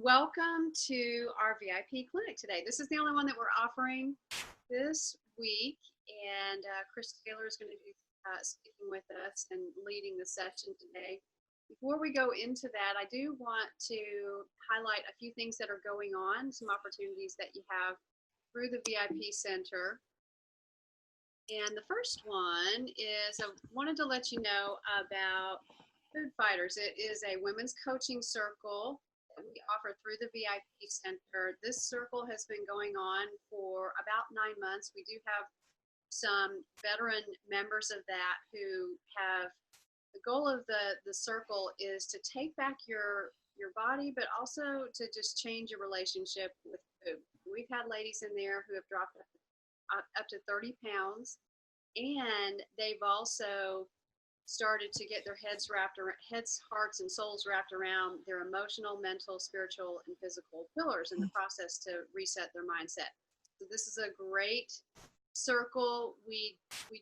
welcome to our VIP clinic today. This is the only one that we're offering this week, and Kris Taylor is going to be speaking with us and leading the session today. Before we go into that, I do want to highlight a few things that are going on, some opportunities that you have through the VIP Center. And the first one is I wanted to let you know about Food Fighters. It is a women's coaching circle that we offer through the VIP Center. This circle has been going on for about 9 months. We do have some veteran members of that who have the goal of the circle is to take back your body, but also to just change your relationship with food. We've had ladies in there who have dropped up to 30 pounds, and they've also started to get their heads, hearts, and souls wrapped around their emotional, mental, spiritual, and physical pillars in the process to reset their mindset. So this is a great circle. We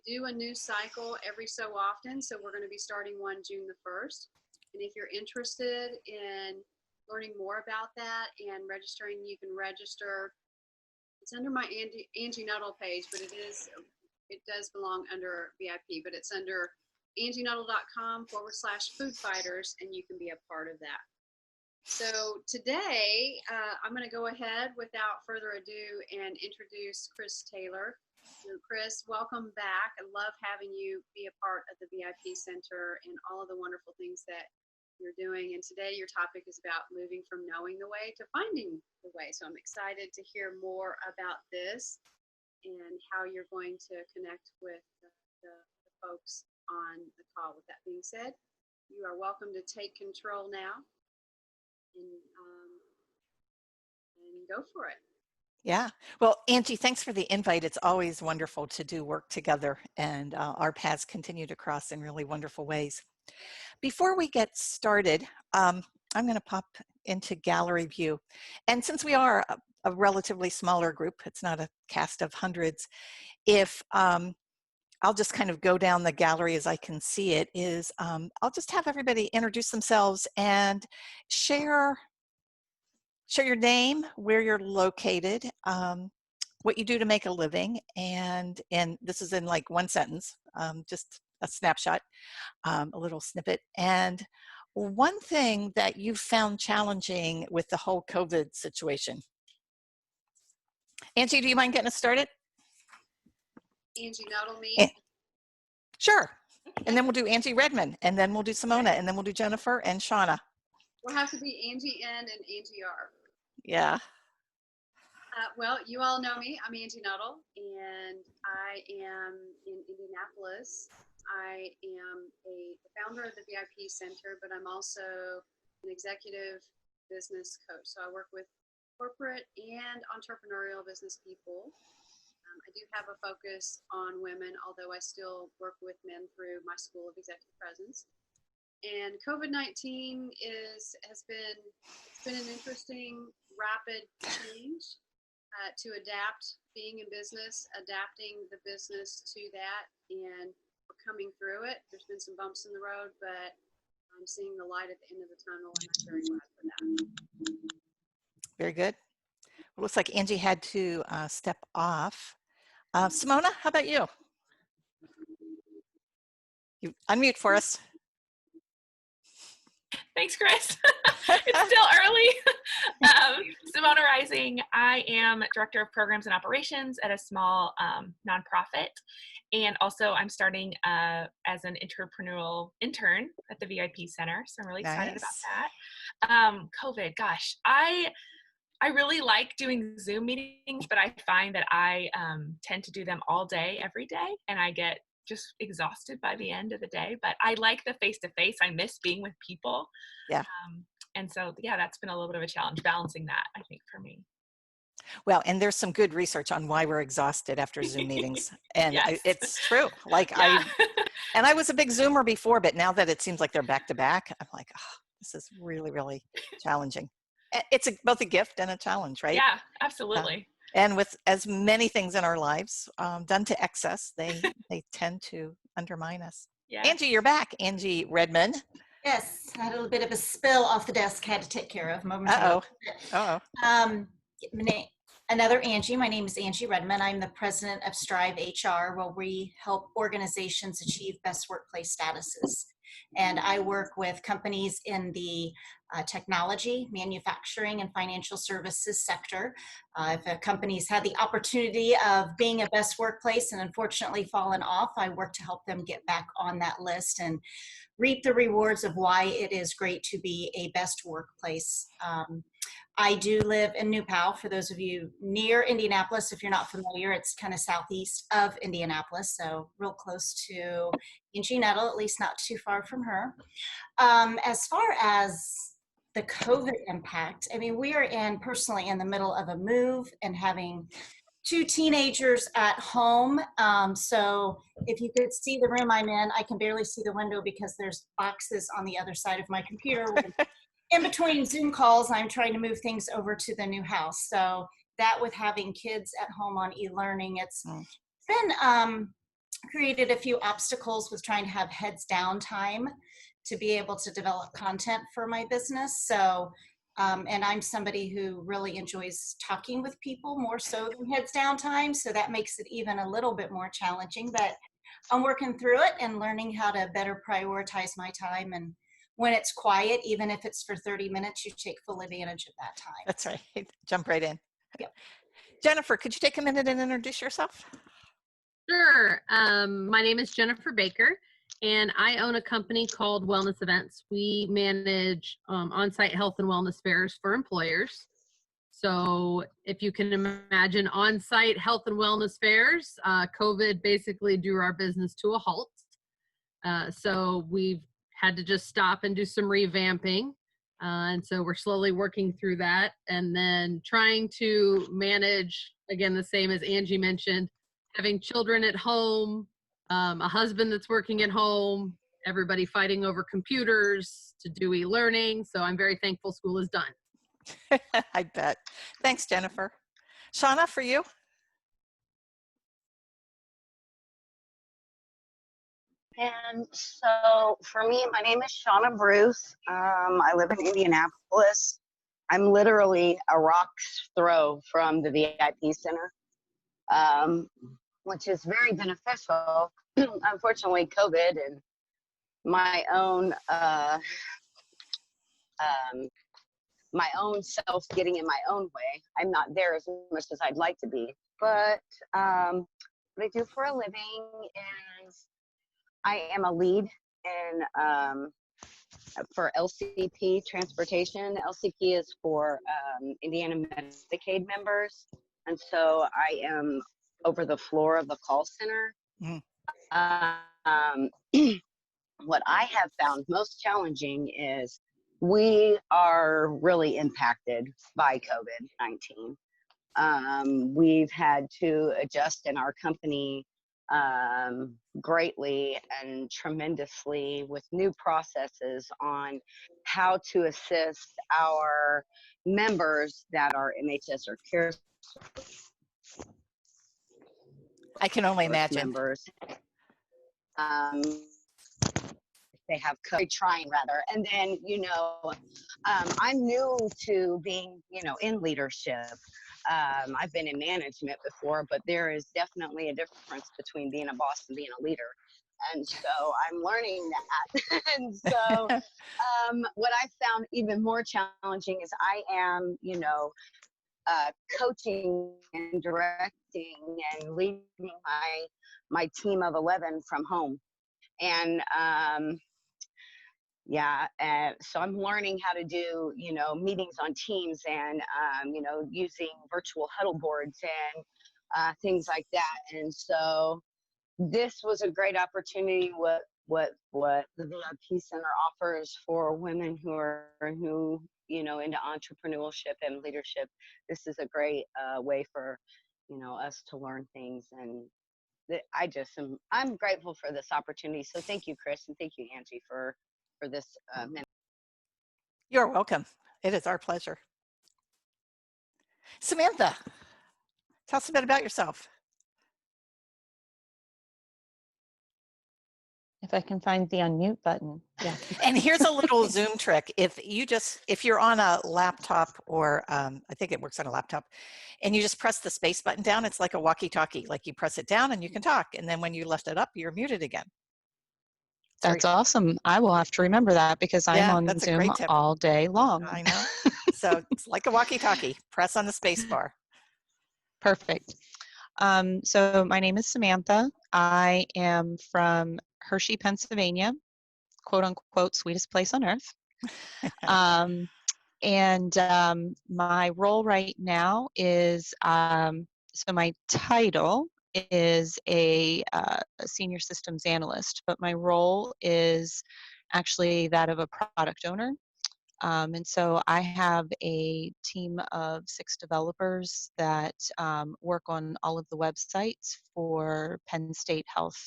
do a new cycle every so often, so we're going to be starting one June the 1st. And if you're interested in learning more about that and registering, you can register. It's under my Angie Nuttall page, but it does belong under VIP, but it's under angienuttall.com/food fighters, and you can be a part of that. So today, I'm going to go ahead without further ado and introduce Kris Taylor. So Kris, welcome back. I love having you be a part of the VIP Center and all of the wonderful things that you're doing. And today your topic is about moving from knowing the way to finding the way. So I'm excited to hear more about this and how you're going to connect with the folks on the call. With that being said, you are welcome to take control now and go for it. Yeah. Well, Angie, thanks for the invite. It's always wonderful to do work together, and our paths continue to cross in really wonderful ways. Before we get started, I'm going to pop into gallery view. And since we are a relatively smaller group, it's not a cast of hundreds, if I'll just kind of go down the gallery as I can see it, I'll just have everybody introduce themselves and share your name, where you're located, what you do to make a living, and this is in like one sentence, just a snapshot, a little snippet, and one thing that you found challenging with the whole COVID situation. Angie, do you mind getting us started? Angie Nuttall, me? Sure. And then we'll do Angie Redmond, and then we'll do Simona, and then we'll do Jennifer and Shauna. We'll have to be Angie N and Angie R. Yeah. Well, you all know me. I'm Angie Nuttall, and I am in Indianapolis. I am the founder of the VIP Center, but I'm also an executive business coach. So I work with corporate and entrepreneurial business people. I do have a focus on women, although I still work with men through my School of Executive Presence. And COVID-19 has been an interesting, rapid change to adapt being in business, adapting the business to that, and we're coming through it. There's been some bumps in the road, but I'm seeing the light at the end of the tunnel, and I'm very glad for that. Very good. Well, looks like Angie had to step off. Simona, how about you? You unmute for us. Thanks, Kris. It's still early. Simona Rising. I am Director of Programs and Operations at a small nonprofit. And also I'm starting as an entrepreneurial intern at the VIP Center. So I'm really excited about that. COVID, gosh, I really like doing Zoom meetings, but I find that I tend to do them all day, every day, and I get just exhausted by the end of the day. But I like the face-to-face. I miss being with people. Yeah. And so, yeah, that's been a little bit of a challenge, balancing that, I think, for me. Well, and there's some good research on why we're exhausted after Zoom meetings. And Yes. It's true. Like Yeah. I was a big Zoomer before, but now that it seems like they're back to back, I'm like, oh, this is really, really challenging. It's both a gift and a challenge, right? Yeah, absolutely. And with as many things in our lives done to excess, they tend to undermine us. Yeah. Angie, you're back. Angie Redmond. Yes, I had a little bit of a spill off the desk, had to take care of momentarily. Uh-oh. Uh-oh. Um, Another Angie. My name is Angie Redmond. I'm the president of Strive HR, where we help organizations achieve best workplace statuses. And I work with companies in the technology, manufacturing, and financial services sector. If a company's had the opportunity of being a best workplace and unfortunately fallen off, I work to help them get back on that list and reap the rewards of why it is great to be a best workplace. I do live in New Pal. For those of you near Indianapolis, if you're not familiar, it's kind of southeast of Indianapolis, so real close to Angie Nettle, at least not too far from her. As far as the COVID impact, I mean, we are personally in the middle of a move and having 2 teenagers at home. So if you could see the room I'm in, I can barely see the window because there's boxes on the other side of my computer. In between Zoom calls, I'm trying to move things over to the new house. So that with having kids at home on e-learning, it's been created a few obstacles with trying to have heads down time to be able to develop content for my business. So and I'm somebody who really enjoys talking with people more so than heads down time. So that makes it even a little bit more challenging, but I'm working through it and learning how to better prioritize my time. And when it's quiet, even if it's for 30 minutes, you take full advantage of that time. That's right. Jump right in. Yep. Jennifer, could you take a minute and introduce yourself? Sure. My name is Jennifer Baker, and I own a company called Wellness Events. We manage on-site health and wellness fairs for employers. So if you can imagine on-site health and wellness fairs, COVID basically drew our business to a halt. So we've had to just stop and do some revamping. And so we're slowly working through that and then trying to manage, again, the same as Angie mentioned, having children at home, a husband that's working at home, everybody fighting over computers to do e-learning. So I'm very thankful school is done. I bet. Thanks, Jennifer. Shauna, for you? And so for me, my name is Shauna Bruce. I live in Indianapolis. I'm literally a rock's throw from the VIP Center, which is very beneficial. Unfortunately, COVID and my own self getting in my own way. I'm not there as much as I'd like to be. But what I do for a living is I am a lead in for LCP transportation. LCP is for Indiana Medicaid members, and so I am over the floor of the call center. What I have found most challenging is we are really impacted by COVID-19. We've had to adjust in our company greatly and tremendously with new processes on how to assist our members that are MHS or CARE I can only imagine. members. They have COVID, trying rather. And then, I'm new to being, in leadership. I've been in management before, but there is definitely a difference between being a boss and being a leader. And so I'm learning that. And so what I found even more challenging is I am, coaching and directing and leading my team of 11 from home. And so I'm learning how to do, meetings on Teams and, using virtual huddle boards and things like that. And so this was a great opportunity. What the VIP Center offers for women who are into entrepreneurship and leadership. This is a great way for, us to learn things. And I'm grateful for this opportunity. So thank you, Kris, and thank you, Angie, for this minute. You're welcome. It is our pleasure. Samantha, tell us a bit about yourself. if I can find the unmute button. Yeah. And here's a little Zoom trick. If you're on a laptop or I think it works on a laptop, and you just press the space button down, it's like a walkie-talkie. Like you press it down and you can talk. And then when you lift it up, you're muted again. That's awesome. I will have to remember that because I'm Yeah, on that's a Zoom great tip. all day long. I know. So it's like a walkie-talkie. Press on the space bar. Perfect. So my name is Samantha. I am from Hershey, Pennsylvania, quote unquote, sweetest place on earth. My role right now is, so my title is a senior systems analyst, but my role is actually that of a product owner. And so I have a team of 6 developers that work on all of the websites for Penn State Health,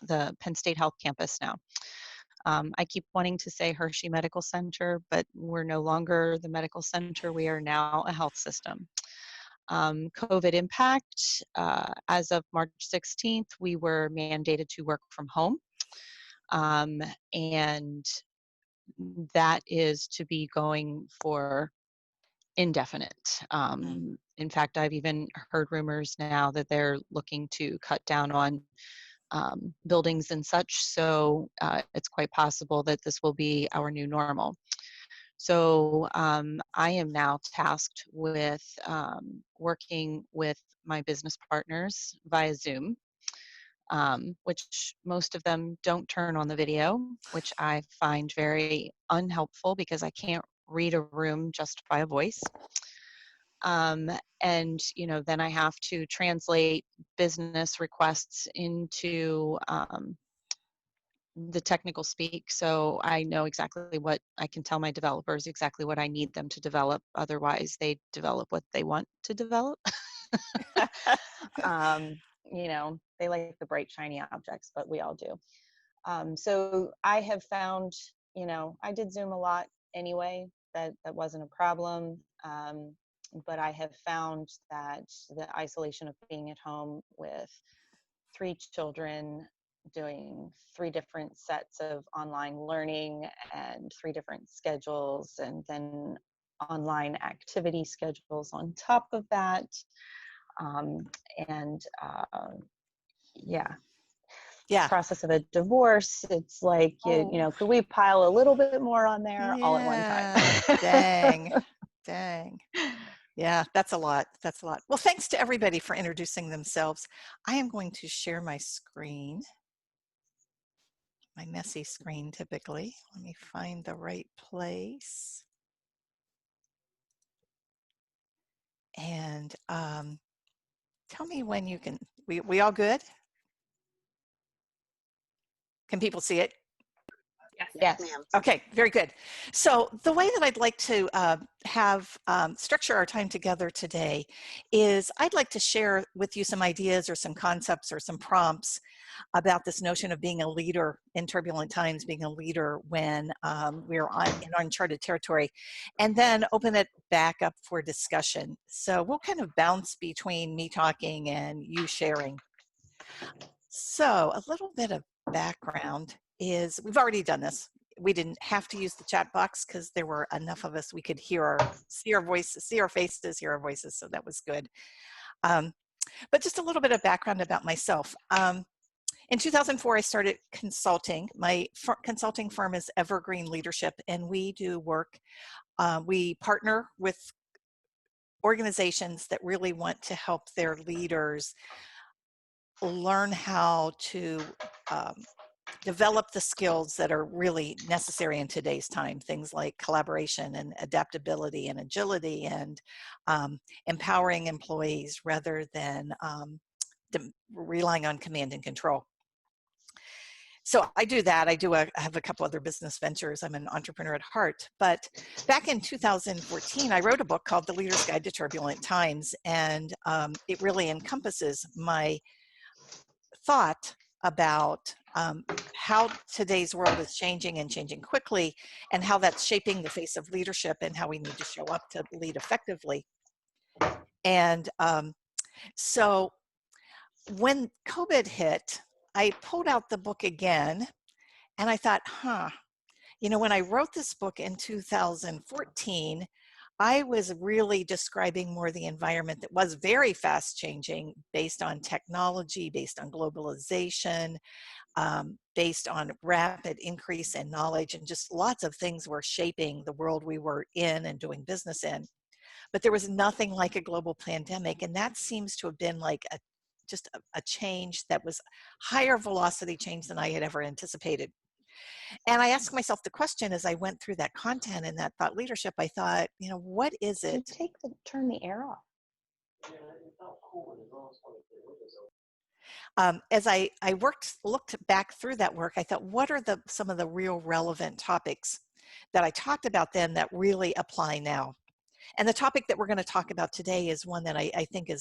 the Penn State Health campus now. I keep wanting to say Hershey Medical Center, but we're no longer the medical center. We are now a health system. COVID impact, as of March 16th, we were mandated to work from home. And that is to be going for indefinite. In fact, I've even heard rumors now that they're looking to cut down on buildings and such. So it's quite possible that this will be our new normal. So I am now tasked with working with my business partners via Zoom, which most of them don't turn on the video, which I find very unhelpful because I can't read a room just by a voice. And, you know, then I have to translate business requests into the technical speak. So I know exactly what I can tell my developers, exactly what I need them to develop. Otherwise, they develop what they want to develop. You know, they like the bright, shiny objects, but we all do. So I have found, you know, I did Zoom a lot anyway. That wasn't a problem. But I have found that the isolation of being at home with 3 children doing 3 different sets of online learning and 3 different schedules, and then online activity schedules on top of that. Yeah. Process of a divorce. It's like, you know, could we pile a little bit more on there all at one time? Dang. Yeah, that's a lot. That's a lot. Well, thanks to everybody for introducing themselves. I am going to share my screen, my messy screen typically. Let me find the right place. And tell me when you can, we all good? Can people see it? Yes, ma'am. Okay, very good. So the way that I'd like to structure our time together today is I'd like to share with you some ideas or some concepts or some prompts about this notion of being a leader in turbulent times, being a leader when we're in uncharted territory, and then open it back up for discussion. So we'll kind of bounce between me talking and you sharing. So a little bit of background is, we've already done this. We didn't have to use the chat box because there were enough of us. We could see our voices, see our faces, hear our voices. So that was good. But just a little bit of background about myself. In 2004, I started consulting. My consulting firm is Evergreen Leadership, and we do work. We partner with organizations that really want to help their leaders learn how to develop the skills that are really necessary in today's time. Things like collaboration and adaptability and agility and empowering employees rather than relying on command and control. So I do that. I have a couple other business ventures. I'm an entrepreneur at heart. But back in 2014, I wrote a book called The Leader's Guide to Turbulent Times. And it really encompasses my thought about how today's world is changing and changing quickly, and how that's shaping the face of leadership and how we need to show up to lead effectively. And so when COVID hit, I pulled out the book again and I thought, when I wrote this book in 2014, I was really describing more the environment that was very fast changing based on technology, based on globalization, based on rapid increase in knowledge, and just lots of things were shaping the world we were in and doing business in. But there was nothing like a global pandemic, and that seems to have been like a change that was higher velocity change than I had ever anticipated. And I asked myself the question as I went through that content and that thought leadership, I thought, what is it? Turn the air off. As I looked back through that work, I thought, what are some of the real relevant topics that I talked about then that really apply now? And the topic that we're going to talk about today is one that I think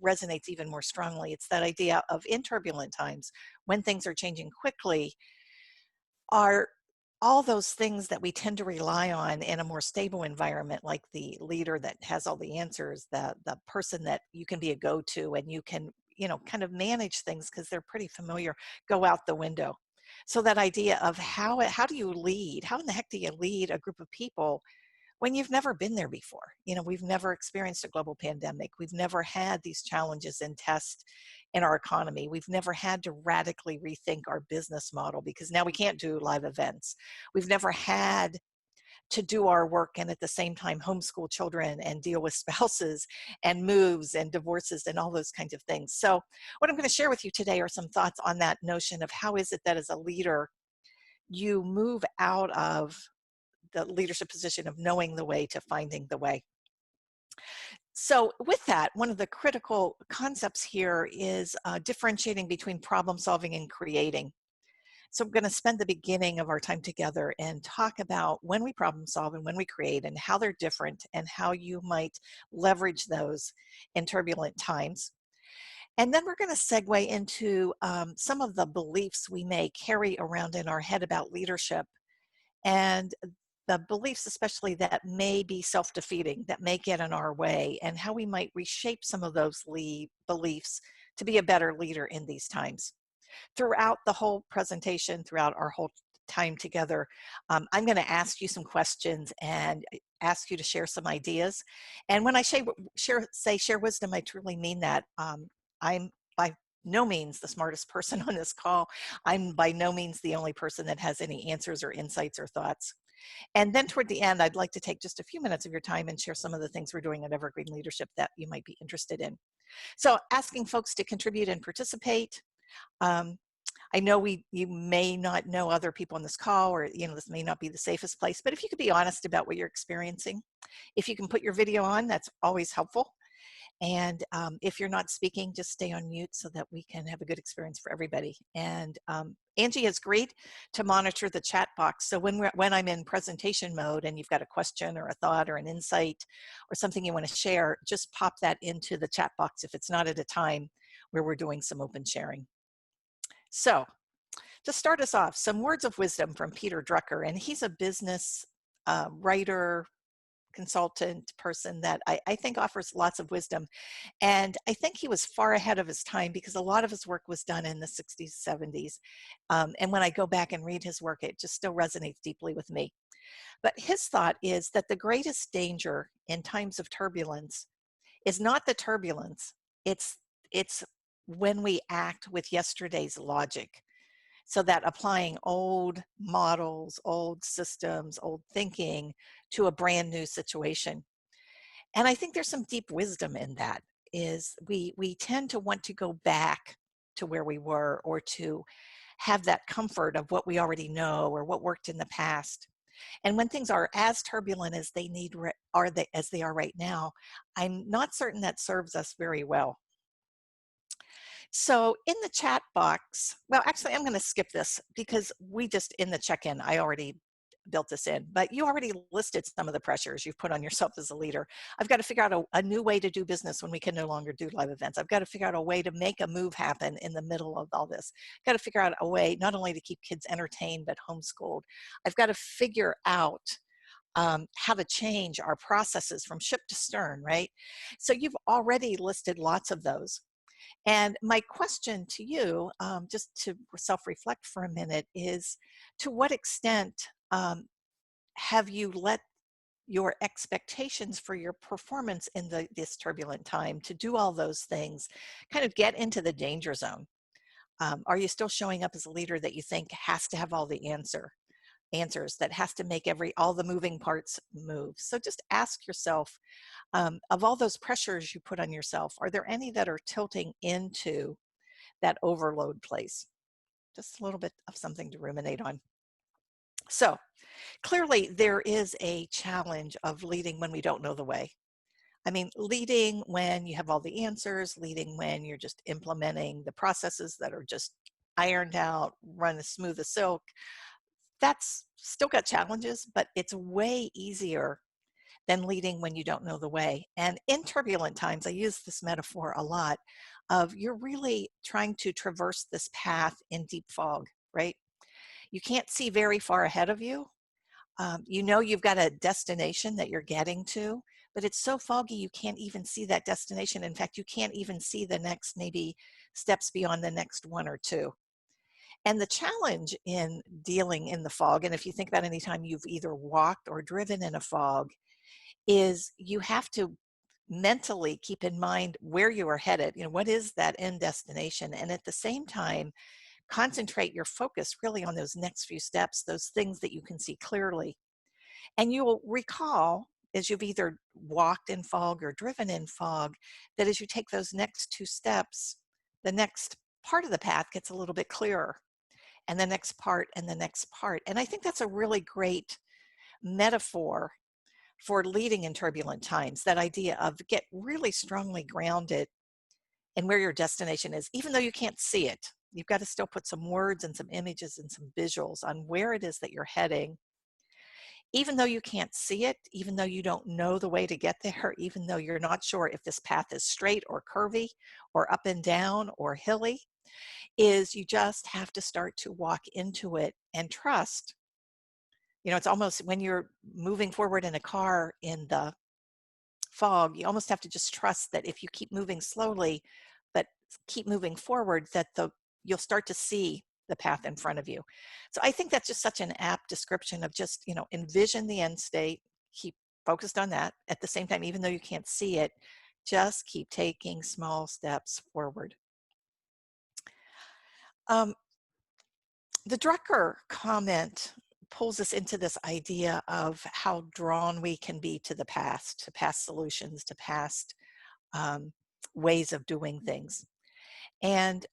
resonates even more strongly. It's that idea of in turbulent times, when things are changing quickly, are all those things that we tend to rely on in a more stable environment, like the leader that has all the answers, the person that you can be a go-to and you can, kind of manage things because they're pretty familiar, go out the window. So that idea of how do you lead? How in the heck do you lead a group of people when you've never been there before? We've never experienced a global pandemic. We've never had these challenges and tests in our economy. We've never had to radically rethink our business model because now we can't do live events. We've never had to do our work and at the same time homeschool children and deal with spouses and moves and divorces and all those kinds of things. So what I'm going to share with you today are some thoughts on that notion of how is it that as a leader, you move out of the leadership position of knowing the way to finding the way. So with that, one of the critical concepts here is differentiating between problem solving and creating. So I'm going to spend the beginning of our time together and talk about when we problem solve and when we create and how they're different and how you might leverage those in turbulent times. And then we're going to segue into some of the beliefs we may carry around in our head about leadership and the beliefs especially that may be self-defeating, that may get in our way, and how we might reshape some of those beliefs to be a better leader in these times. Throughout the whole presentation, throughout our whole time together, I'm going to ask you some questions and ask you to share some ideas. And when I say share wisdom, I truly mean that. I'm by no means the smartest person on this call. I'm by no means the only person that has any answers or insights or thoughts. And then toward the end, I'd like to take just a few minutes of your time and share some of the things we're doing at Evergreen Leadership that you might be interested in. So asking folks to contribute and participate. I know you may not know other people on this call, or this may not be the safest place, but if you could be honest about what you're experiencing, if you can put your video on, that's always helpful. And if you're not speaking, just stay on mute so that we can have a good experience for everybody. And Angie has agreed to monitor the chat box. So when I'm in presentation mode and you've got a question or a thought or an insight or something you want to share, just pop that into the chat box if it's not at a time where we're doing some open sharing. So to start us off, some words of wisdom from Peter Drucker, and he's a business writer, consultant person that I think offers lots of wisdom. And I think he was far ahead of his time because a lot of his work was done in the 60s, 70s. And when I go back and read his work, it just still resonates deeply with me. But his thought is that the greatest danger in times of turbulence is not the turbulence, it's when we act with yesterday's logic. So that applying old models, old systems, old thinking to a brand new situation. And I think there's some deep wisdom in that, is we tend to want to go back to where we were or to have that comfort of what we already know or what worked in the past. And when things are as turbulent as they are right now, I'm not certain that serves us very well. So in the chat box, well, actually, I'm going to skip this because in the check-in, I already built this in, but you already listed some of the pressures you've put on yourself as a leader. I've got to figure out a new way to do business when we can no longer do live events. I've got to figure out a way to make a move happen in the middle of all this. I've got to figure out a way not only to keep kids entertained, but homeschooled. I've got to figure out how to change our processes from ship to stern, right? So you've already listed lots of those. And my question to you, just to self-reflect for a minute, is to what extent have you let your expectations for your performance in this turbulent time to do all those things kind of get into the danger zone? Are you still showing up as a leader that you think has to have all the answers, that has to make all the moving parts move? So just ask yourself, of all those pressures you put on yourself, are there any that are tilting into that overload place? Just a little bit of something to ruminate on. So clearly there is a challenge of leading when we don't know the way. I mean, leading when you have all the answers, leading when you're just implementing the processes that are just ironed out, run as smooth as silk, that's still got challenges, but it's way easier than leading when you don't know the way. And in turbulent times, I use this metaphor a lot of you're really trying to traverse this path in deep fog, right? You can't see very far ahead of you. You know you've got a destination that you're getting to, but it's so foggy you can't even see that destination. In fact, you can't even see the next maybe steps beyond the next one or two. And the challenge in dealing in the fog, and if you think about any time you've either walked or driven in a fog, is you have to mentally keep in mind where you are headed. You know, what is that end destination? And at the same time, concentrate your focus really on those next few steps, those things that you can see clearly. And you will recall, as you've either walked in fog or driven in fog, that as you take those next two steps, the next part of the path gets a little bit clearer, and the next part and the next part. And I think that's a really great metaphor for leading in turbulent times, that idea of get really strongly grounded in where your destination is, even though you can't see it. You've got to still put some words and some images and some visuals on where it is that you're heading. Even though you can't see it, even though you don't know the way to get there, even though you're not sure if this path is straight or curvy or up and down or hilly, is you just have to start to walk into it and trust. You know, it's almost when you're moving forward in a car in the fog, you almost have to just trust that if you keep moving slowly, but keep moving forward, that you'll start to see the path in front of you. So I think that's just such an apt description of just, you know, envision the end state, keep focused on that. At the same time, even though you can't see it, just keep taking small steps forward. The Drucker comment pulls us into this idea of how drawn we can be to the past, to past solutions, to past ways of doing things. And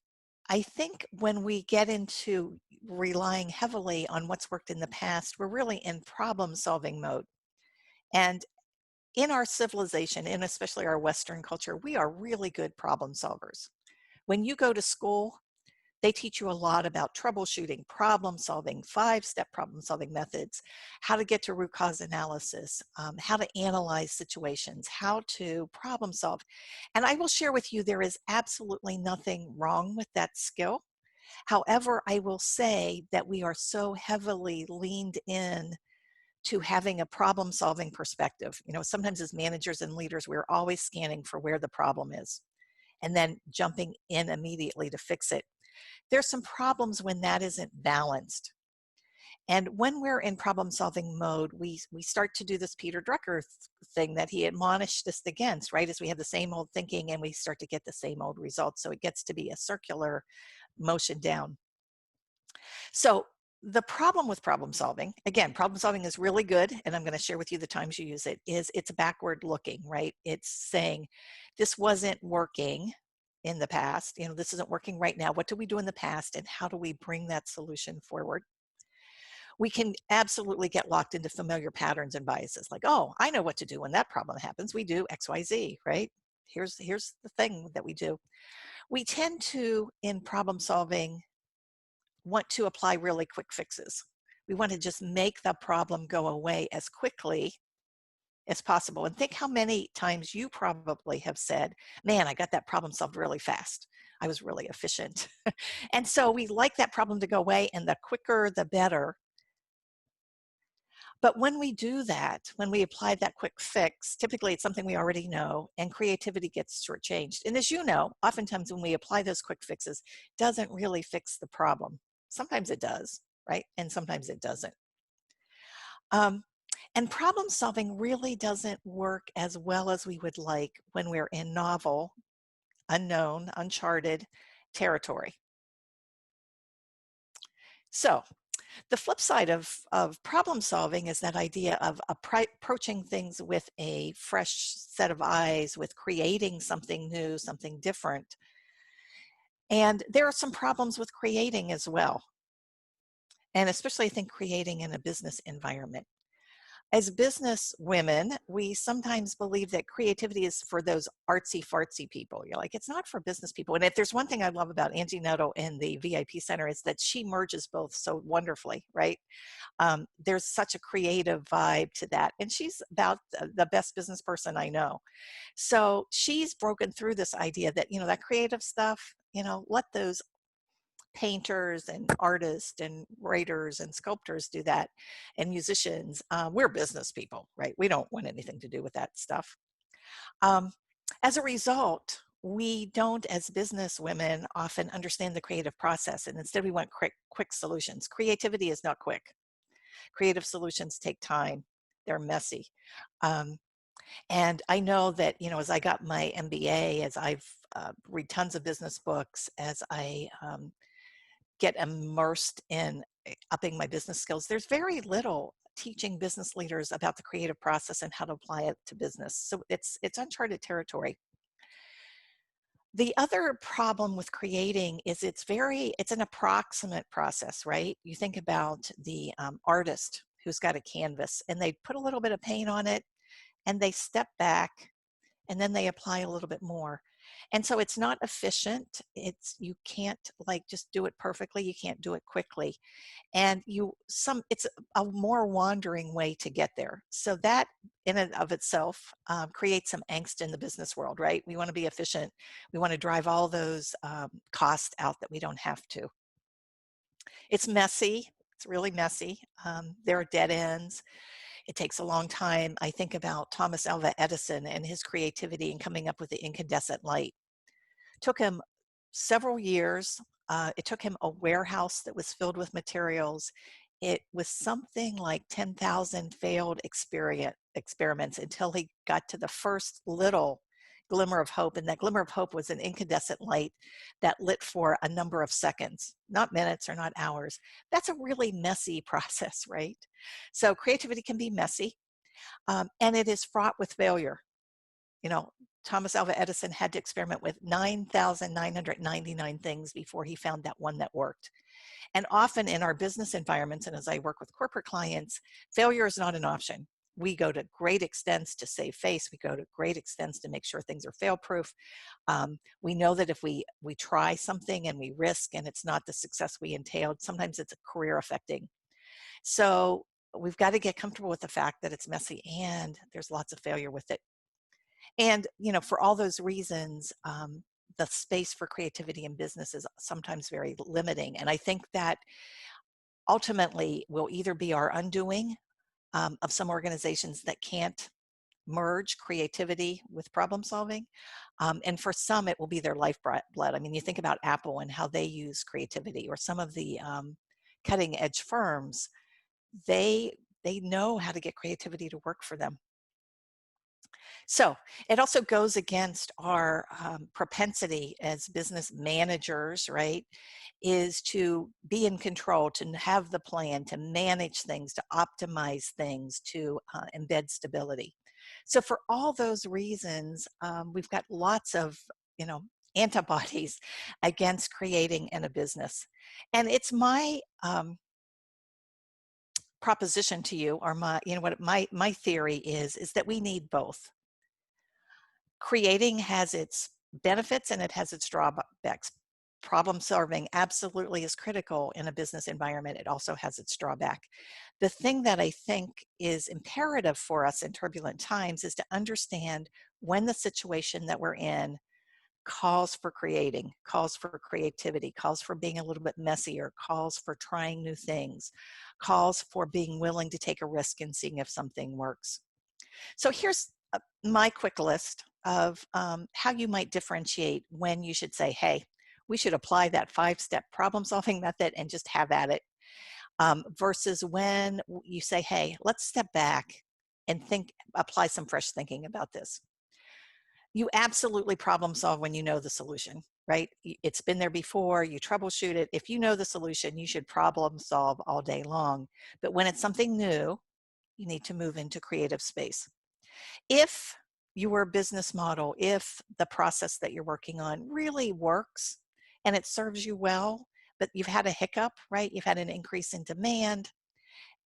I think when we get into relying heavily on what's worked in the past, we're really in problem-solving mode. And in our civilization, and especially our Western culture, we are really good problem solvers. When you go to school, they teach you a lot about troubleshooting, problem solving, 5-step problem solving methods, how to get to root cause analysis, how to analyze situations, how to problem solve. And I will share with you, there is absolutely nothing wrong with that skill. However, I will say that we are so heavily leaned in to having a problem solving perspective. You know, sometimes as managers and leaders, we're always scanning for where the problem is and then jumping in immediately to fix it. There's some problems when that isn't balanced. And when we're in problem-solving mode, we start to do this Peter Drucker thing that he admonished us against, right? As we have the same old thinking and we start to get the same old results. So it gets to be a circular motion down. So the problem with problem solving, again, problem solving is really good, and I'm going to share with you the times you use it, is it's backward looking, right? It's saying, this wasn't working in the past, you know, this isn't working right now. What did we do in the past, and how do we bring that solution forward? We can absolutely get locked into familiar patterns and biases, like, oh, I know what to do when that problem happens. We do XYZ, right? Here's the thing that we do. We tend to, in problem solving, want to apply really quick fixes. We want to just make the problem go away as quickly as possible. And think how many times you probably have said, man, I got that problem solved really fast. I was really efficient. And so we like that problem to go away, and the quicker, the better. But when we do that, when we apply that quick fix, typically it's something we already know, and creativity gets shortchanged. And as you know, oftentimes when we apply those quick fixes, it doesn't really fix the problem. Sometimes it does, right? And sometimes it doesn't. And problem solving really doesn't work as well as we would like when we're in novel, unknown, uncharted territory. So the flip side of problem solving is that idea of approaching things with a fresh set of eyes, with creating something new, something different. And there are some problems with creating as well. And especially I think creating in a business environment. As business women, we sometimes believe that creativity is for those artsy fartsy people. You're like, it's not for business people. And if there's one thing I love about Angie Netto in the VIP Center is that she merges both so wonderfully, right? There's such a creative vibe to that. And she's about the best business person I know. So she's broken through this idea that, that creative stuff, let those painters and artists and writers and sculptors do that, and musicians. We're business people, right? We don't want anything to do with that stuff. As a result, we don't, as business women, often understand the creative process, and instead we want quick solutions. Creativity is not quick. Creative solutions take time. They're messy. And I know that, as I got my MBA, as I've read tons of business books, as I get immersed in upping my business skills, there's very little teaching business leaders about the creative process and how to apply it to business. So it's uncharted territory. The other problem with creating is it's an approximate process, right? You think about the artist who's got a canvas and they put a little bit of paint on it and they step back and then they apply a little bit more. And so it's not efficient. You can't just do it perfectly. You can't do it quickly. And it's a more wandering way to get there. So that in and of itself creates some angst in the business world, right? We want to be efficient. We want to drive all those costs out that we don't have to. It's messy. It's really messy. There are dead ends. It takes a long time. I think about Thomas Alva Edison and his creativity in coming up with the incandescent light. It took him several years. It took him a warehouse that was filled with materials. It was something like 10,000 failed experiments until he got to the first little glimmer of hope. And that glimmer of hope was an incandescent light that lit for a number of seconds, not minutes or not hours. That's a really messy process, right? So creativity can be messy, and it is fraught with failure. Thomas Alva Edison had to experiment with 9,999 things before he found that one that worked. And often in our business environments, and as I work with corporate clients, failure is not an option. We go to great extents to save face. We go to great extents to make sure things are fail-proof. We know that if we try something and we risk and it's not the success we entailed, sometimes it's a career affecting. So we've got to get comfortable with the fact that it's messy and there's lots of failure with it. And, for all those reasons, the space for creativity in business is sometimes very limiting. And I think that ultimately will either be our undoing of some organizations that can't merge creativity with problem solving. And for some, it will be their lifeblood. I mean, you think about Apple and how they use creativity, or some of the cutting edge firms, they know how to get creativity to work for them. So it also goes against our propensity as business managers, right, is to be in control, to have the plan, to manage things, to optimize things, to embed stability. So for all those reasons, we've got lots of, antibodies against creating in a business. And it's my proposition to you, or what my theory is that we need both. Creating has its benefits and it has its drawbacks. Problem solving absolutely is critical in a business environment. It also has its drawback. The thing that I think is imperative for us in turbulent times is to understand when the situation that we're in calls for creating, calls for creativity, calls for being a little bit messier, calls for trying new things, calls for being willing to take a risk and seeing if something works. So here's my quick list of how you might differentiate when you should say, hey, we should apply that 5-step problem solving method and just have at it, versus when you say, hey, let's step back and apply some fresh thinking about this. You absolutely problem solve when you know the solution, right? It's been there before, you troubleshoot it. If you know the solution, you should problem solve all day long. But when it's something new, you need to move into creative space. If your business model, if the process that you're working on really works and it serves you well, but you've had a hiccup, right? You've had an increase in demand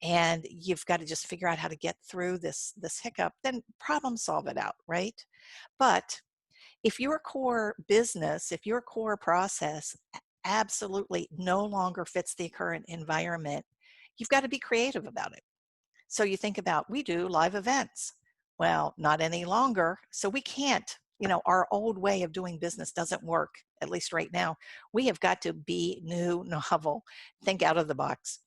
and you've got to just figure out how to get through this hiccup, then problem solve it out, right? But if your core business, if your core process absolutely no longer fits the current environment, you've got to be creative about it. So you think about, we do live events. Well, not any longer. So we can't, our old way of doing business doesn't work, at least right now. We have got to be new, novel, think out of the box.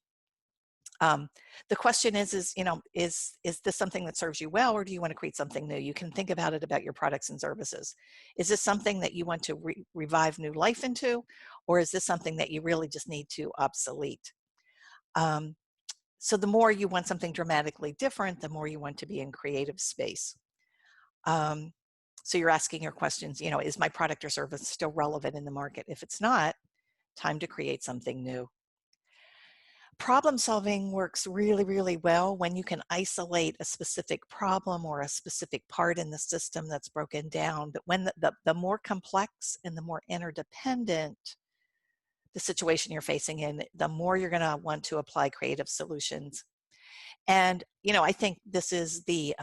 The question is this something that serves you well, or do you want to create something new? You can think about it about your products and services. Is this something that you want to revive new life into, or is this something that you really just need to obsolete? So the more you want something dramatically different, the more you want to be in creative space. So you're asking your questions, is my product or service still relevant in the market? If it's not, time to create something new. Problem solving works really, really well when you can isolate a specific problem or a specific part in the system that's broken down. But when the more complex and the more interdependent the situation you're facing in, the more you're going to want to apply creative solutions. And, I think this is the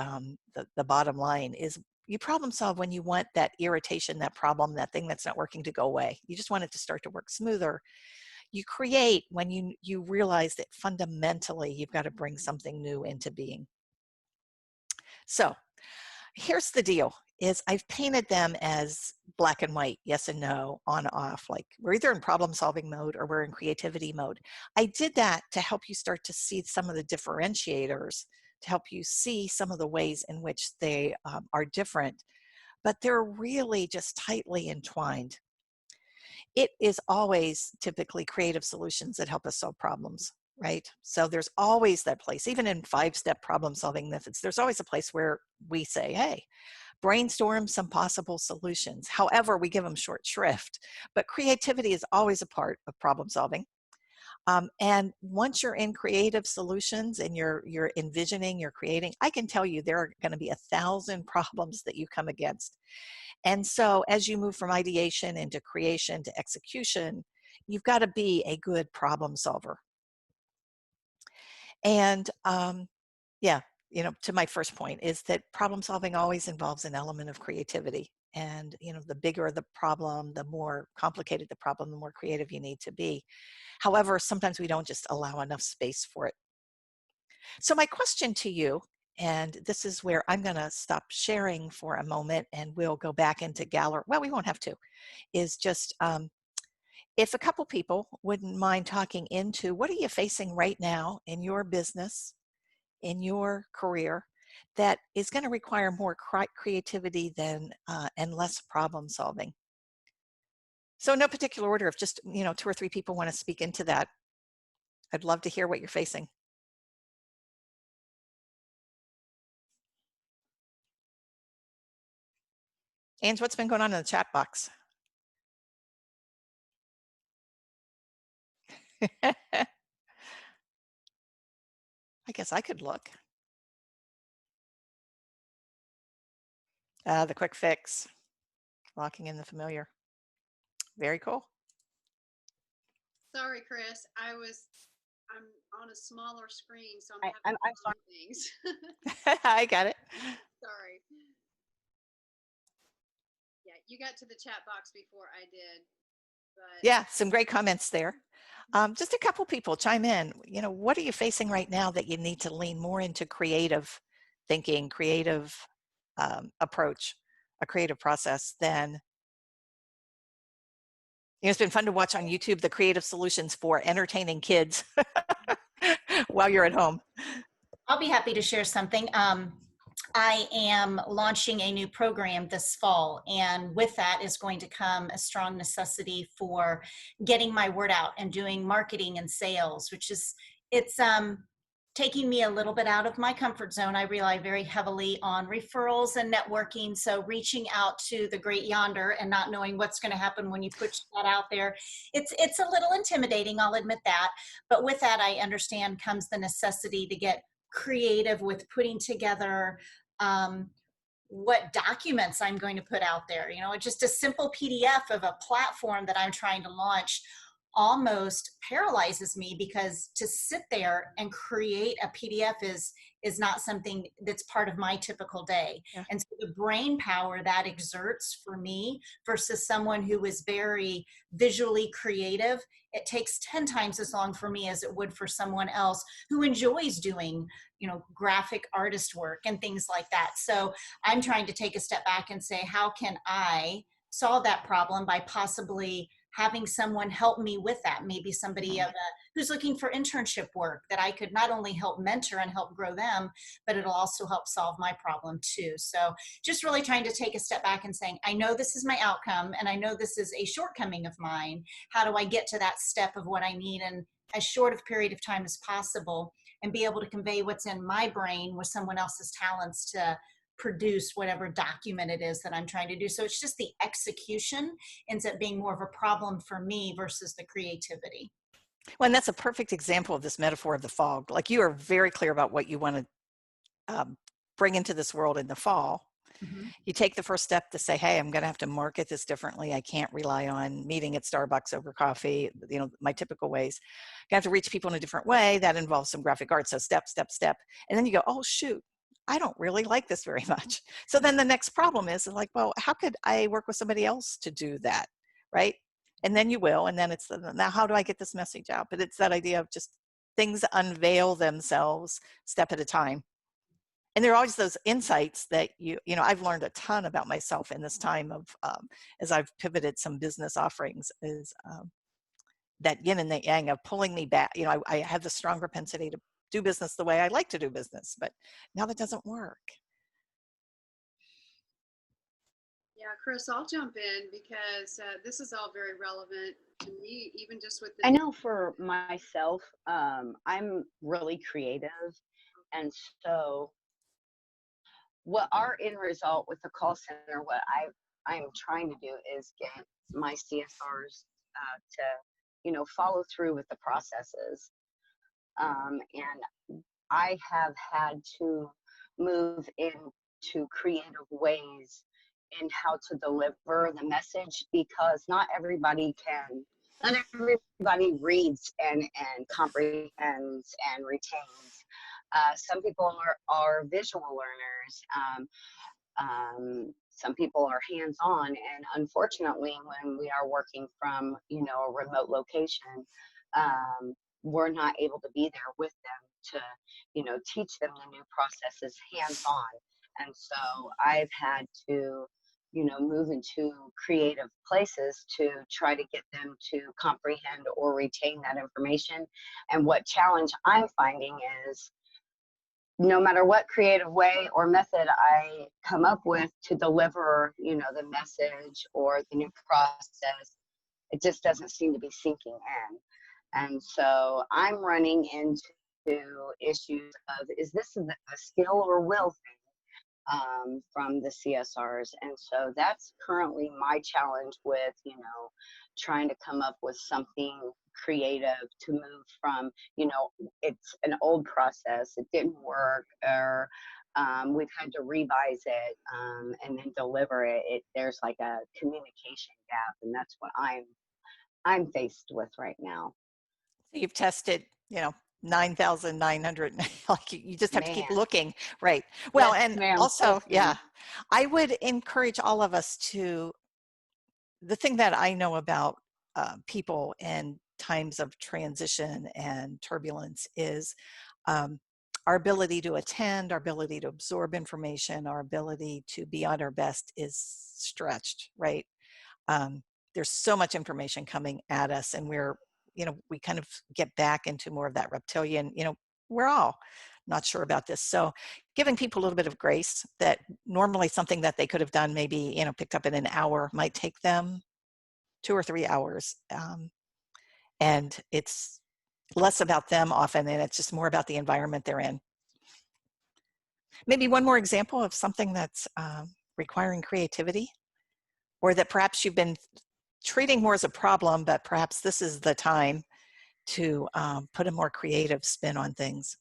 bottom line is you problem solve when you want that irritation, that problem, that thing that's not working to go away. You just want it to start to work smoother. You create when you realize that fundamentally you've got to bring something new into being. So here's the deal is I've painted them as black and white, yes and no, on, off, like we're either in problem solving mode or we're in creativity mode. I did that to help you start to see some of the differentiators, to help you see some of the ways in which they are different, but they're really just tightly entwined. It is always typically creative solutions that help us solve problems, right? So there's always that place, even in 5-step problem solving methods, there's always a place where we say, hey, brainstorm some possible solutions. However, we give them short shrift, but creativity is always a part of problem solving. And once you're in creative solutions and you're envisioning, you're creating, I can tell you there are going to be 1,000 problems that you come against. And so as you move from ideation into creation to execution, you've got to be a good problem solver. And to my first point is that problem solving always involves an element of creativity. And, the bigger the problem, the more complicated the problem, the more creative you need to be. However, sometimes we don't just allow enough space for it. So my question to you, and this is where I'm going to stop sharing for a moment and we'll go back into gallery. Well, we won't have to, is just if a couple people wouldn't mind talking into what are you facing right now in your business, in your career, that is going to require more creativity than and less problem solving. So no particular order, if just 2 or 3 people want to speak into that, I'd love to hear what you're facing. Ange, what's been going on in the chat box? I guess I could look. The quick fix, locking in the familiar. Very cool. Sorry, Kris. I'm on a smaller screen, so I'm I'm having sorry. things. I got it. Sorry. Yeah, you got to the chat box before I did. But Yeah, some great comments there. Just a couple people chime in. What are you facing right now that you need to lean more into creative thinking, creative approach, a creative process than You know, it's been fun to watch on YouTube the creative solutions for entertaining kids while you're at home. I'll be happy to share something. I am launching a new program this fall, and with that is going to come a strong necessity for getting my word out and doing marketing and sales, which is, it's taking me a little bit out of my comfort zone. I rely very heavily on referrals and networking, so reaching out to the great yonder and not knowing what's going to happen when you put that out there, it's a little intimidating, I'll admit that. But with that, I understand comes the necessity to get creative with putting together what documents I'm going to put out there. You know, just a simple PDF of a platform that I'm trying to launch almost paralyzes me, because to sit there and create a PDF is not something that's part of my typical day. Yeah. And so the brain power that exerts for me versus someone who is very visually creative, it takes 10 times as long for me as it would for someone else who enjoys doing, you know, graphic artist work and things like that. So I'm trying to take a step back and say, how can I solve that problem by possibly having someone help me with that? Maybe somebody who's looking for internship work that I could not only help mentor and help grow them, but it'll also help solve my problem too. So just really trying to take a step back and saying, I know this is my outcome and I know this is a shortcoming of mine. How do I get to that step of what I need in as short of period of time as possible, and be able to convey what's in my brain with someone else's talents to produce whatever document it is that I'm trying to do. So it's just the execution ends up being more of a problem for me versus the creativity. Well, and that's a perfect example of this metaphor of the fog. Like, you are very clear about what you want to bring into this world in the fall. Mm-hmm. You take the first step to say, hey, I'm going to have to market this differently. I can't rely on meeting at Starbucks over coffee, you know, my typical ways. You have to reach people in a different way. That involves some graphic art. So step, step, step. And then you go, oh, shoot, I don't really like this very much. So then the next problem is like, well, how could I work with somebody else to do that? Right. And then you will. And then it's now, how do I get this message out? But it's that idea of just things unveil themselves step at a time. And there are always those insights that you know, I've learned a ton about myself in this time of, as I've pivoted some business offerings, is that yin and the yang of pulling me back. You know, I have the strong propensity to do business the way I like to do business, but now that doesn't work. Yeah, Kris, I'll jump in because this is all very relevant to me, even just with I the know for myself, I'm really creative. And so what our end result with the call center, what I'm trying to do is get my CSRs to, you know, follow through with the processes. And I have had to move into creative ways in how to deliver the message, because not everybody reads and comprehends and retains. Some people are visual learners. Some people are hands-on, and unfortunately, when we are working from, you know, a remote location, we're not able to be there with them to, you know, teach them the new processes hands-on. And so I've had to, you know, move into creative places to try to get them to comprehend or retain that information. And what challenge I'm finding is, no matter what creative way or method I come up with to deliver, you know, the message or the new process, it just doesn't seem to be sinking in. And so I'm running into issues of, is this a skill or will thing from the CSRs? And so that's currently my challenge with, you know, trying to come up with something creative to move from, you know, it's an old process, it didn't work, or we've had to revise it and then deliver it. There's like a communication gap, and that's what I'm faced with right now. So you've tested, you know, 9,900, like you just have to keep looking, right? Well, Yes, and ma'am. also, Yes, yeah, ma'am. I would encourage all of us to, the thing that I know about people in times of transition and turbulence is our ability to attend, our ability to absorb information, our ability to be on our best is stretched, right? there's so much information coming at us, and we're, we kind of get back into more of that reptilian, we're all not sure about this. So giving people a little bit of grace, that normally something that they could have done maybe, picked up in an hour might take them 2 or 3 hours. And it's less about them often, and it's just more about the environment they're in. Maybe one more example of something that's requiring creativity, or that perhaps you've been treating more as a problem, but perhaps this is the time to put a more creative spin on things.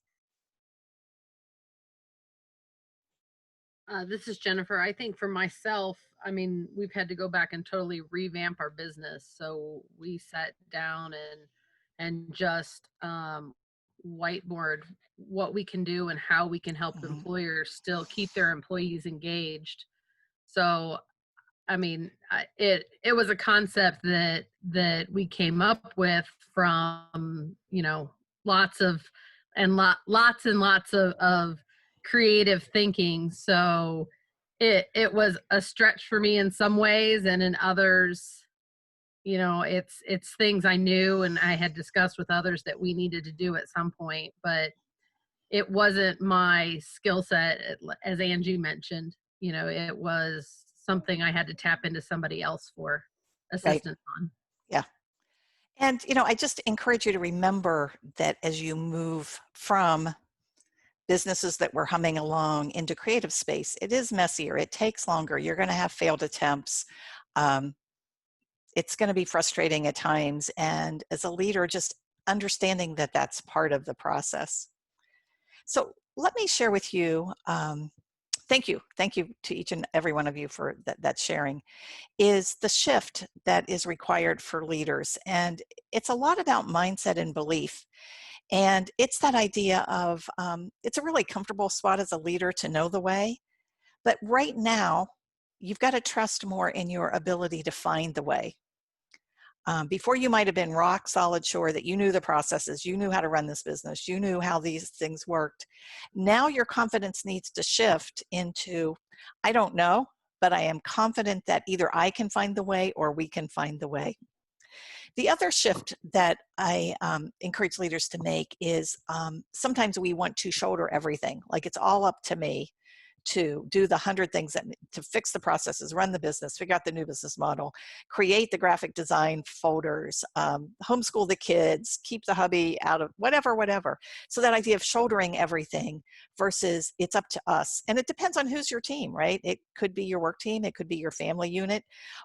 This is Jennifer. I think for myself, I mean, we've had to go back and totally revamp our business. So we sat down and just whiteboard what we can do and how we can help employers still keep their employees engaged. So, I mean, it was a concept that we came up with from, lots and lots of creative thinking. So it was a stretch for me in some ways, and in others, it's things I knew and I had discussed with others that we needed to do at some point, but it wasn't my skill set, as Angie mentioned. It was something I had to tap into somebody else for assistance on. Yeah. And, I just encourage you to remember that as you move from businesses that were humming along into creative space, it is messier. It takes longer. You're going to have failed attempts. It's going to be frustrating at times. And as a leader, just understanding that that's part of the process. So let me share with you, thank you to each and every one of you for that sharing, is the shift that is required for leaders. And it's a lot about mindset and belief. And it's that idea of, it's a really comfortable spot as a leader to know the way. But right now, you've got to trust more in your ability to find the way. Before, you might have been rock solid sure that you knew the processes, you knew how to run this business, you knew how these things worked. Now your confidence needs to shift into, I don't know, but I am confident that either I can find the way or we can find the way. The other shift that I encourage leaders to make is sometimes we want to shoulder everything, like it's all up to me to do the 100 things to fix the processes, run the business, figure out the new business model, create the graphic design folders, homeschool the kids, keep the hubby out of whatever. So that idea of shouldering everything versus it's up to us. And it depends on who's your team, right? It could be your work team, it could be your family unit,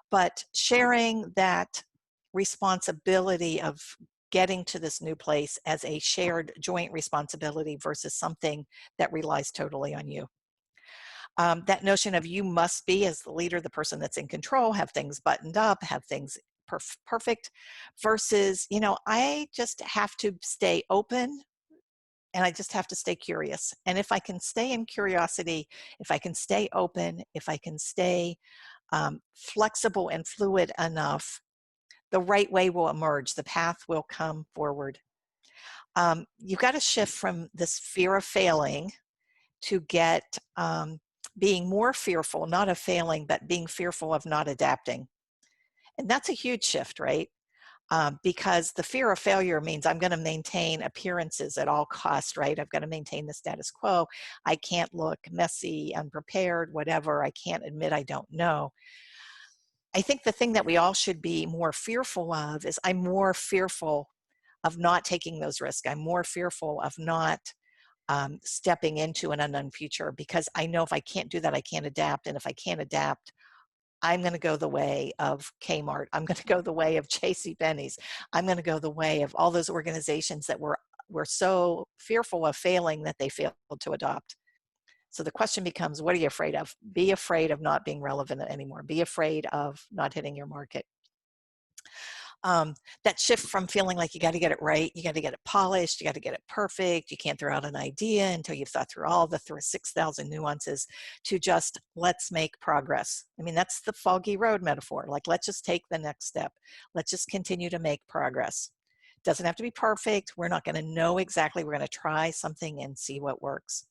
but sharing that responsibility of getting to this new place as a shared joint responsibility versus something that relies totally on you. That notion of you must be, as the leader, the person that's in control, have things buttoned up, have things perfect, versus, I just have to stay open and I just have to stay curious. And if I can stay in curiosity, if I can stay open, if I can stay flexible and fluid enough, the right way will emerge. The path will come forward. You've got to shift from this fear of failing to get being more fearful, not of failing, but being fearful of not adapting. And that's a huge shift, right? Because the fear of failure means I'm going to maintain appearances at all costs, right? I've got to maintain the status quo. I can't look messy, unprepared, whatever. I can't admit I don't know. I think the thing that we all should be more fearful of is I'm more fearful of not taking those risks. I'm more fearful of not stepping into an unknown future, because I know if I can't do that, I can't adapt. And if I can't adapt, I'm going to go the way of Kmart. I'm going to go the way of JCPenney's. I'm going to go the way of all those organizations that were so fearful of failing that they failed to adopt. So the question becomes, what are you afraid of? Be afraid of not being relevant anymore. Be afraid of not hitting your market. That shift from feeling like you got to get it right, you got to get it polished, you got to get it perfect, you can't throw out an idea until you've thought through all the 6,000 nuances, to just let's make progress. I mean, that's the foggy road metaphor. Like, let's just take the next step. Let's just continue to make progress. It doesn't have to be perfect. We're not going to know exactly. We're going to try something and see what works.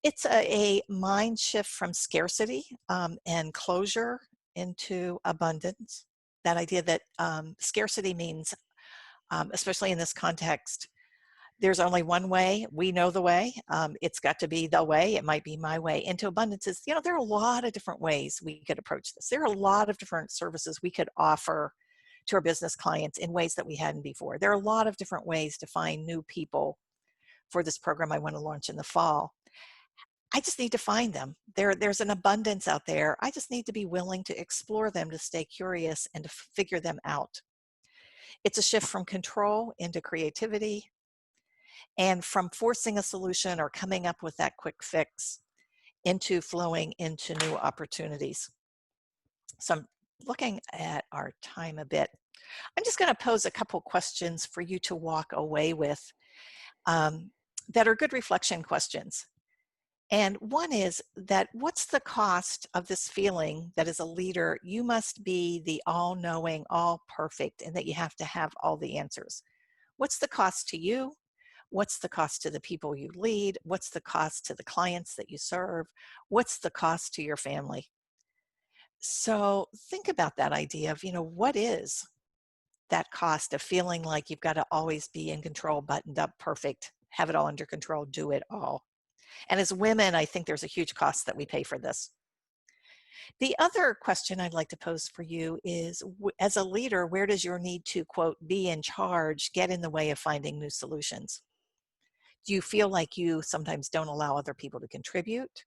It's a mind shift from scarcity and closure into abundance. that idea that scarcity means, especially in this context, there's only one way. We know the way. It's got to be the way. It might be my way. Into abundance is, there are a lot of different ways we could approach this. There are a lot of different services we could offer to our business clients in ways that we hadn't before. There are a lot of different ways to find new people for this program I want to launch in the fall. I just need to find them. There's an abundance out there. I just need to be willing to explore them, to stay curious, and to figure them out. It's a shift from control into creativity, and from forcing a solution or coming up with that quick fix into flowing into new opportunities. So I'm looking at our time a bit. I'm just going to pose a couple questions for you to walk away with that are good reflection questions. And one is that, what's the cost of this feeling that as a leader, you must be the all-knowing, all-perfect, and that you have to have all the answers? What's the cost to you? What's the cost to the people you lead? What's the cost to the clients that you serve? What's the cost to your family? So think about that idea of, what is that cost of feeling like you've got to always be in control, buttoned up, perfect, have it all under control, do it all. And as women, I think there's a huge cost that we pay for this. The other question I'd like to pose for you is, as a leader, where does your need to, quote, be in charge get in the way of finding new solutions? Do you feel like you sometimes don't allow other people to contribute?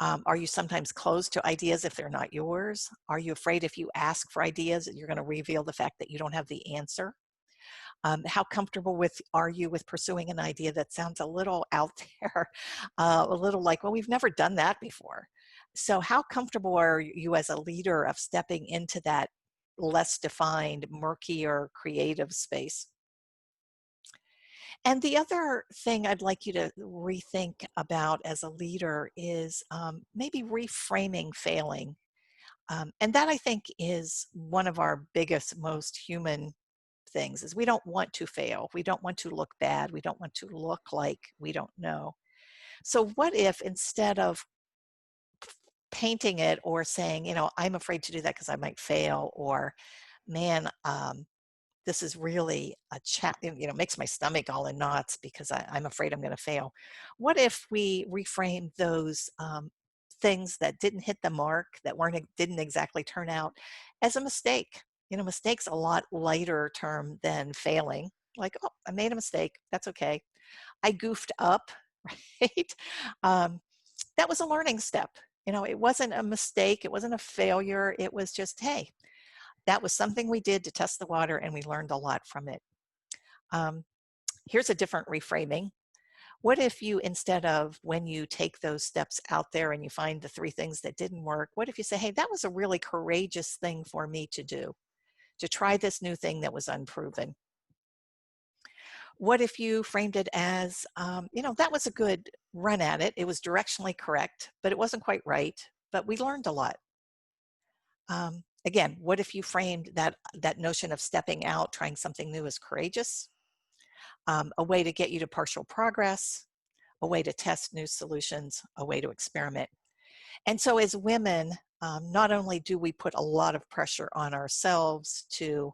Are you sometimes closed to ideas if they're not yours? Are you afraid if you ask for ideas that you're going to reveal the fact that you don't have the answer? How comfortable are you with pursuing an idea that sounds a little out there, a little like, well, we've never done that before? So how comfortable are you as a leader of stepping into that less defined, murkier, creative space? And the other thing I'd like you to rethink about as a leader is maybe reframing failing. And that, I think, is one of our biggest, most human things, is we don't want to fail. We don't want to look bad. We don't want to look like we don't know. So what if, instead of painting it or saying, I'm afraid to do that because I might fail, or man, this is really a makes my stomach all in knots because I'm afraid I'm going to fail. What if we reframe those things that didn't hit the mark, that didn't exactly turn out, as a mistake? Mistake's a lot lighter term than failing. Like, oh, I made a mistake. That's okay. I goofed up, right? That was a learning step. It wasn't a mistake. It wasn't a failure. It was just, hey, that was something we did to test the water, and we learned a lot from it. Here's a different reframing. What if you, instead of, when you take those steps out there and you find the 3 things that didn't work, what if you say, hey, that was a really courageous thing for me to do, to try this new thing that was unproven? What if you framed it as, that was a good run at it. It was directionally correct, but it wasn't quite right, but we learned a lot. Again, what if you framed that notion of stepping out, trying something new, as courageous, a way to get you to partial progress, a way to test new solutions, a way to experiment? And so as women, not only do we put a lot of pressure on ourselves to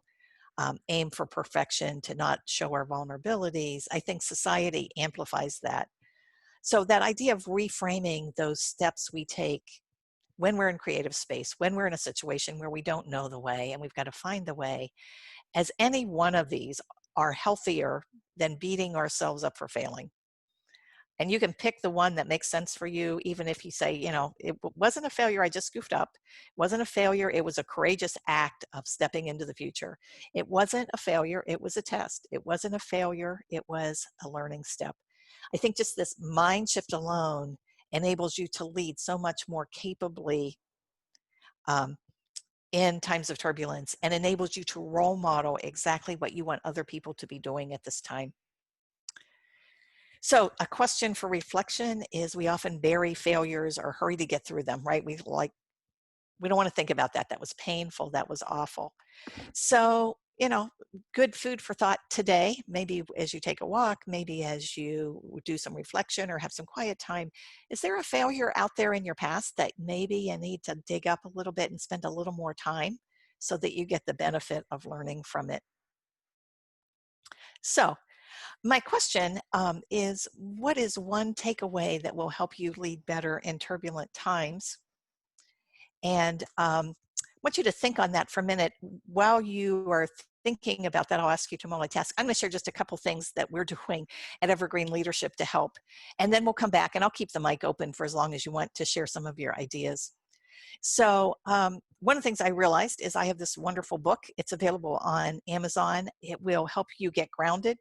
aim for perfection, to not show our vulnerabilities, I think society amplifies that. So that idea of reframing those steps we take when we're in creative space, when we're in a situation where we don't know the way and we've got to find the way, as any one of these are healthier than beating ourselves up for failing. And you can pick the one that makes sense for you, even if you say, it wasn't a failure, I just goofed up. It wasn't a failure, it was a courageous act of stepping into the future. It wasn't a failure, it was a test. It wasn't a failure, it was a learning step. I think just this mind shift alone enables you to lead so much more capably in times of turbulence, and enables you to role model exactly what you want other people to be doing at this time. So a question for reflection is, we often bury failures or hurry to get through them, right? We don't want to think about that. That was painful. That was awful. So, good food for thought today, maybe as you take a walk, maybe as you do some reflection or have some quiet time. Is there a failure out there in your past that maybe you need to dig up a little bit and spend a little more time so that you get the benefit of learning from it. So my question is, what is one takeaway that will help you lead better in turbulent times? And I want you to think on that for a minute. While you are thinking about that, I'll ask you to multitask. I'm going to share just a couple things that we're doing at Evergreen Leadership to help. And then we'll come back, and I'll keep the mic open for as long as you want to share some of your ideas. So one of the things I realized is I have this wonderful book. It's available on Amazon. It will help you get grounded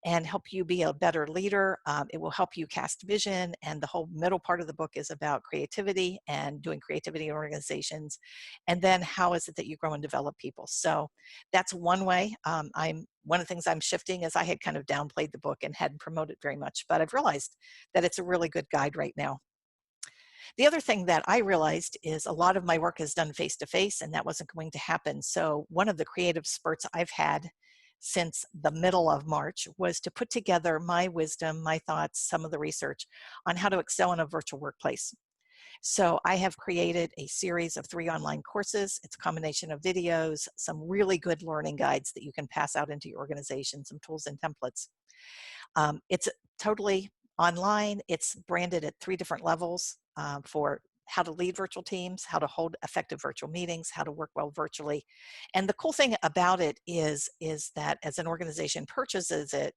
and help you be a better leader. It will help you cast vision, and the whole middle part of the book is about creativity and doing creativity in organizations. And then how is it that you grow and develop people? So that's one way. One of the things I'm shifting is I had kind of downplayed the book and hadn't promoted very much, but I've realized that it's a really good guide right now. The other thing that I realized is a lot of my work is done face-to-face, and that wasn't going to happen. So one of the creative spurts I've had since the middle of March was to put together my wisdom, my thoughts, some of the research on how to excel in a virtual workplace. So I have created a series of 3 online courses. It's a combination of videos, some really good learning guides that you can pass out into your organization, some tools and templates. It's totally online. It's branded at 3 different levels for how to lead virtual teams, how to hold effective virtual meetings, how to work well virtually. And the cool thing about it is that as an organization purchases it,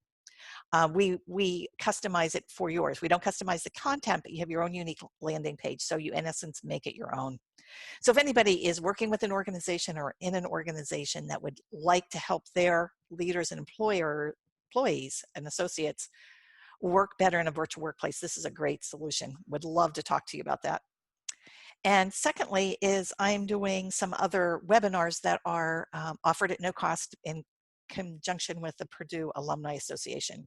we customize it for yours. We don't customize the content, but you have your own unique landing page. So you, in essence, make it your own. So if anybody is working with an organization or in an organization that would like to help their leaders and employees and associates work better in a virtual workplace, this is a great solution. Would love to talk to you about that. And secondly is I'm doing some other webinars that are offered at no cost in conjunction with the Purdue Alumni Association.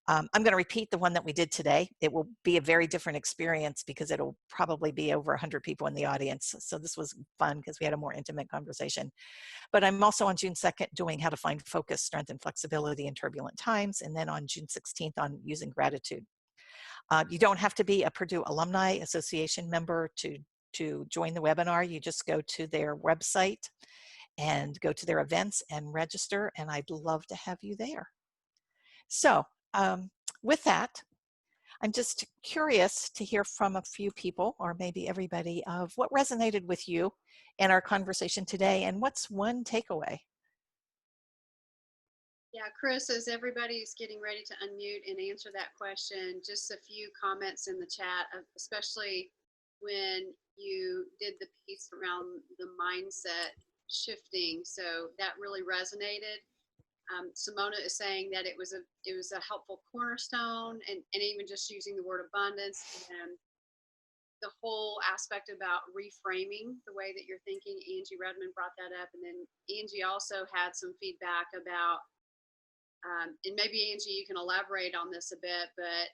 I'm going to repeat the one that we did today. It will be a very different experience because it'll probably be over 100 people in the audience. So this was fun because we had a more intimate conversation. But I'm also on June 2nd doing how to find focus, strength, and flexibility in turbulent times. And then on June 16th on using gratitude. You don't have to be a Purdue Alumni Association member to join the webinar. You just go to their website and go to their events and register, and I'd love to have you there. So with that, I'm just curious to hear from a few people, or maybe everybody, of what resonated with you in our conversation today, and what's one takeaway? Yeah, Kris, as everybody's getting ready to unmute and answer that question, just a few comments in the chat, especially when you did the piece around the mindset shifting. So that really resonated. Simona is saying that it was a helpful cornerstone, and even just using the word abundance and the whole aspect about reframing the way that you're thinking. Angie Redmond brought that up, and then Angie also had some feedback about and maybe Angie, you can elaborate on this a bit, but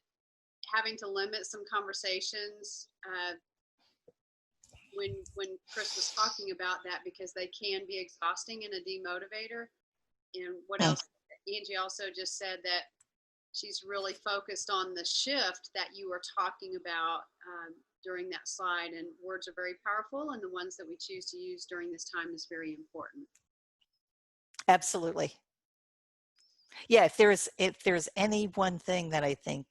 having to limit some conversations when Kris was talking about that, because they can be exhausting and a demotivator. And what else? Angie also just said that she's really focused on the shift that you were talking about during that slide. And words are very powerful, and the ones that we choose to use during this time is very important. Absolutely. Yeah, if there's any one thing that I think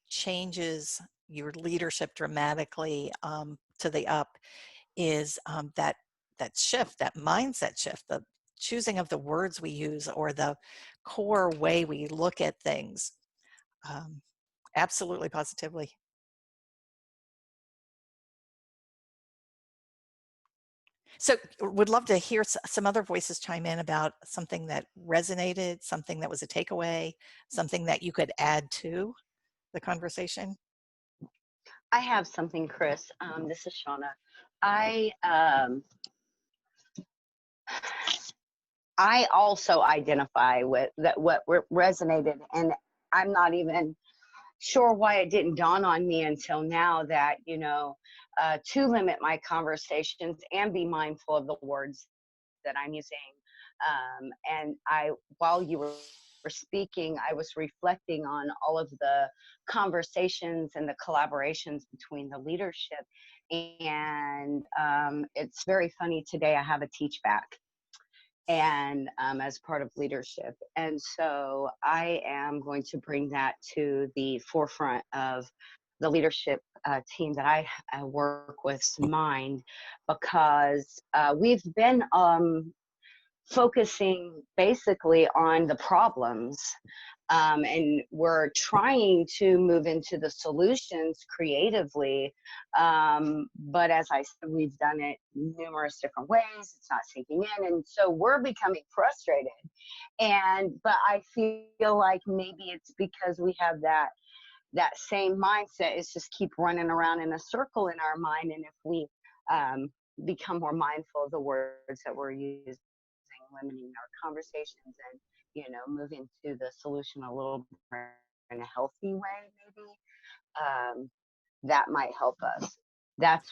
changes your leadership dramatically to the up is that shift, that mindset shift, the choosing of the words we use or the core way we look at things. Absolutely, positively. So would love to hear some other voices chime in about something that resonated, something that was a takeaway, something that you could add to the conversation. I have something, Kris. This is Shauna. I also identify with that what resonated, and I'm not even sure why it didn't dawn on me until now that, to limit my conversations and be mindful of the words that I'm using. And while you were were speaking, I was reflecting on all of the conversations and the collaborations between the leadership. And it's very funny, today I have a teach back, and as part of leadership. And so I am going to bring that to the forefront of the leadership team that I work with's mind, because we've been focusing basically on the problems, and we're trying to move into the solutions creatively. But as I said, we've done it numerous different ways. It's not sinking in. And so we're becoming frustrated. But I feel like maybe it's because we have that same mindset, is just keep running around in a circle in our mind. And if we become more mindful of the words that we're using, limiting our conversations, and move into the solution a little more in a healthy way, maybe that might help us. That's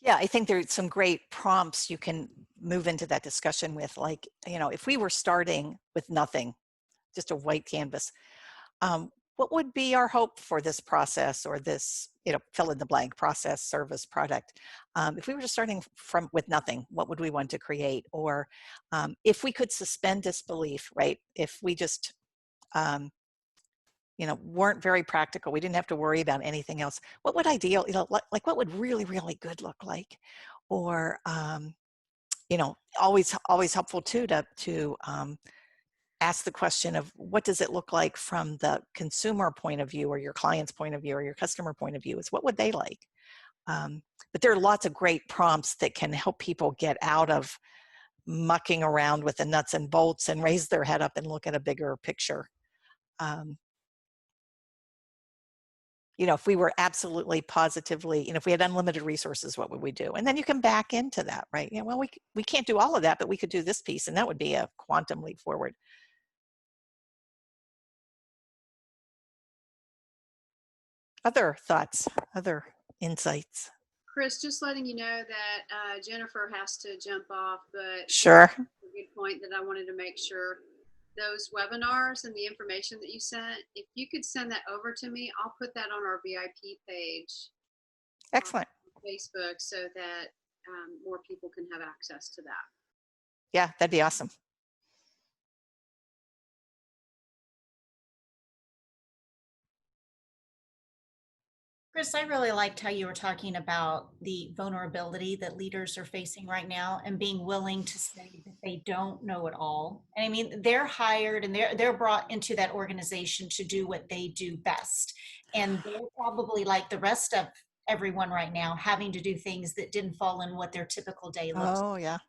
Yeah, I think there's some great prompts you can move into that discussion with, like, if we were starting with nothing, just a white canvas, what would be our hope for this process, or this, fill in the blank, process, service, product? If we were just starting with nothing, what would we want to create? Or if we could suspend disbelief, right? If we just, weren't very practical, we didn't have to worry about anything else, what would ideal, like what would really, really good look like? Or, always helpful too to ask the question of, what does it look like from the consumer point of view, or your client's point of view, or your customer point of view? Is what would they like? But there are lots of great prompts that can help people get out of mucking around with the nuts and bolts and raise their head up and look at a bigger picture. If we were absolutely positively, if we had unlimited resources, what would we do? And then you can back into that, right? Well, we can't do all of that, but we could do this piece, and that would be a quantum leap forward. Other thoughts, other insights? Kris, just letting you know that Jennifer has to jump off, but Sure. a good point that I wanted to make sure. Those webinars and the information that you sent, if you could send that over to me, I'll put that on our VIP page. Excellent. On Facebook, so that more people can have access to that. Yeah, that'd be awesome. Kris, I really liked how you were talking about the vulnerability that leaders are facing right now, and being willing to say that they don't know it all. And I mean, they're hired and they're brought into that organization to do what they do best. And they're probably, like the rest of everyone right now, having to do things that didn't fall in what their typical day looks like. Oh, yeah.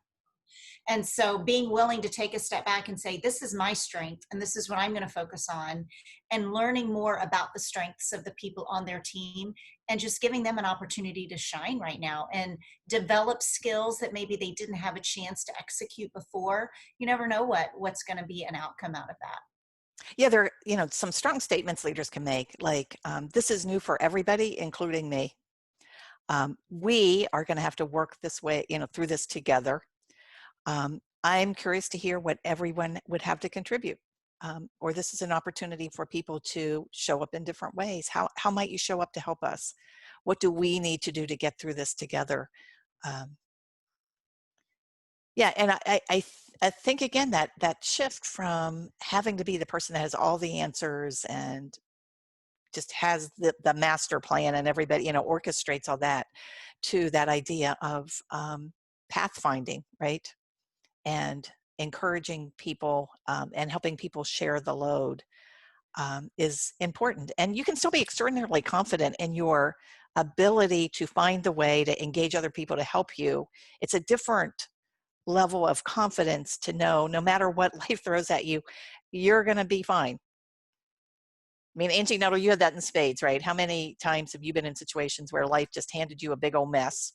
And so being willing to take a step back and say, this is my strength and this is what I'm going to focus on, and learning more about the strengths of the people on their team, and just giving them an opportunity to shine right now and develop skills that maybe they didn't have a chance to execute before. You never know what's going to be an outcome out of that. Yeah, there are, some strong statements leaders can make, like, this is new for everybody, including me. We are going to have to work this way, through this together. I'm curious to hear what everyone would have to contribute. Or this is an opportunity for people to show up in different ways. How might you show up to help us? What do we need to do to get through this together? Yeah, and I think, again, that shift from having to be the person that has all the answers and just has the master plan and everybody, orchestrates all that, to that idea of pathfinding, right? And encouraging people and helping people share the load is important. And you can still be extraordinarily confident in your ability to find the way to engage other people to help you. It's a different level of confidence to know, no matter what life throws at you, you're going to be fine. I mean, Angie Nuttall, you had that in spades, right? How many times have you been in situations where life just handed you a big old mess,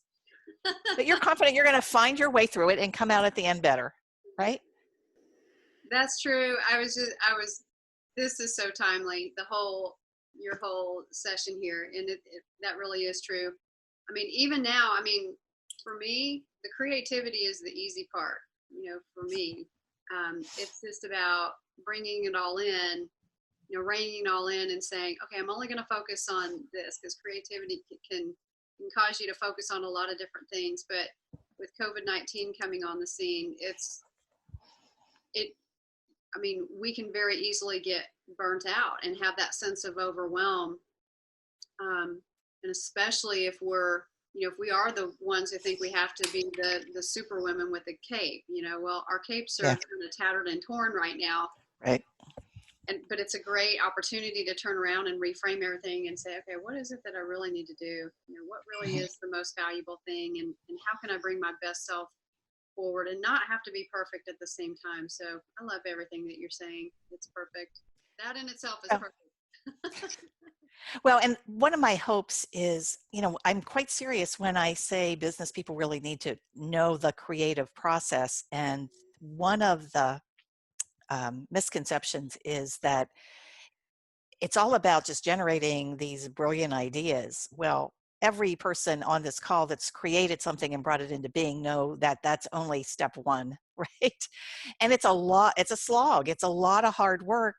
but you're confident you're going to find your way through it and come out at the end better, right? That's true. This is so timely, your whole session here. And that really is true. I mean, even now, for me, the creativity is the easy part, for me. It's just about bringing it all in, reining it all in and saying, okay, I'm only going to focus on this, because creativity can cause you to focus on a lot of different things. But with COVID-19 coming on the scene, we can very easily get burnt out and have that sense of overwhelm. And especially if if we are the ones who think we have to be the super women with a cape, well, our capes are kind of tattered and torn right now. Right. But it's a great opportunity to turn around and reframe everything and say, okay, what is it that I really need to do? What really is the most valuable thing, and how can I bring my best self forward and not have to be perfect at the same time? So I love everything that you're saying. It's perfect. That in itself is perfect. Well, and one of my hopes is, I'm quite serious when I say business people really need to know the creative process. And one of the misconceptions is that it's all about just generating these brilliant ideas. Well, every person on this call that's created something and brought it into being know that that's only step one, right? And it's a slog. It's a lot of hard work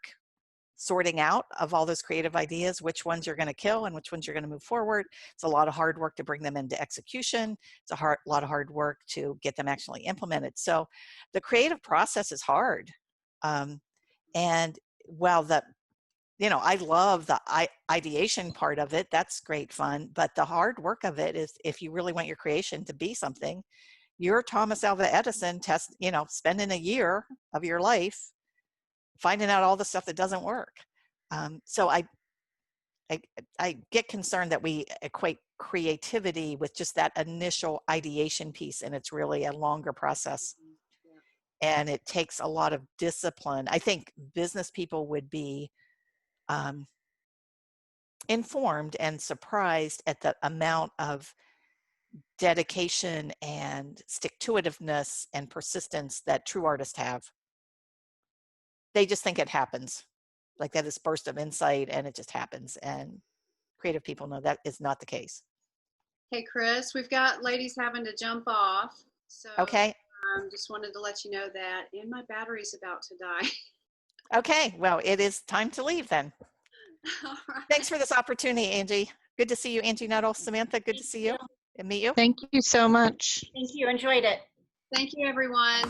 sorting out of all those creative ideas, which ones you're going to kill and which ones you're going to move forward. It's a lot of hard work to bring them into execution. It's a lot of hard work to get them actually implemented. So the creative process is hard. And while I love the ideation part of it, that's great fun. But the hard work of it is, if you really want your creation to be something, you're Thomas Alva Edison spending a year of your life finding out all the stuff that doesn't work. So I get concerned that we equate creativity with just that initial ideation piece, and it's really a longer process. And it takes a lot of discipline. I think business people would be informed and surprised at the amount of dedication and stick-to-itiveness and persistence that true artists have. They just think it happens, like that is burst of insight and it just happens. And creative people know that is not the case. Hey, Kris, we've got ladies having to jump off. So okay. Just wanted to let you know that, and my battery's about to die. Okay, well, it is time to leave then. All right. Thanks for this opportunity, Angie. Good to see you, Angie Nuttall. Samantha, good to see you and meet you. Thank you so much. Thank you. Enjoyed it. Thank you, everyone.